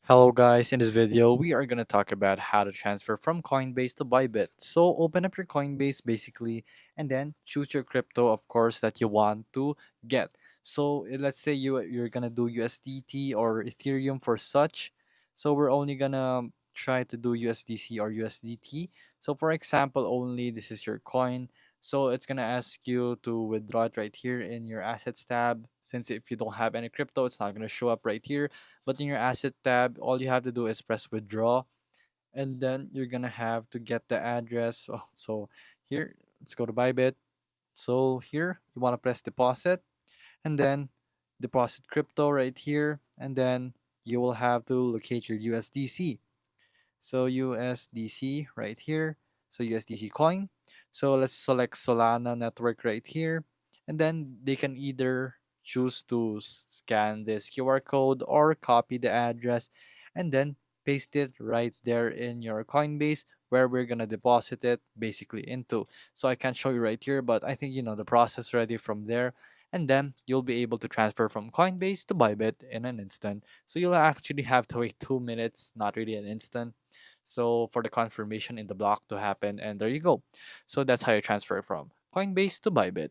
Hello guys, in this video we are going to talk about how to transfer from Coinbase to Bybit. So open up your Coinbase basically and then choose your crypto of course that you want to get. So let's say you're going to do USDT or Ethereum for such. So we're only going to try to do USDC or USDT. So for example only this is your coin. So it's going to ask you to withdraw it right here in your assets tab. Since if you don't have any crypto it's not going to show up right here, but in your asset tab, all you have to do is press withdraw, and then you're gonna have to get the address. So here, let's go to Bybit. So here, you wanna press deposit, and then deposit crypto right here, and then you will have to locate your USDC. So USDC right here. So USDC coin. So let's select Solana network right here. And then they can either choose to scan this QR code or copy the address and then paste it right there in your Coinbase where we're gonna deposit it basically into. So I can't show you right here, but I think you know the process already from there. And then you'll be able to transfer from Coinbase to Bybit in an instant. So you'll actually have to wait 2 minutes, not really an instant. So for the confirmation in the block to happen, and there you go. So that's how you transfer from Coinbase to Bybit.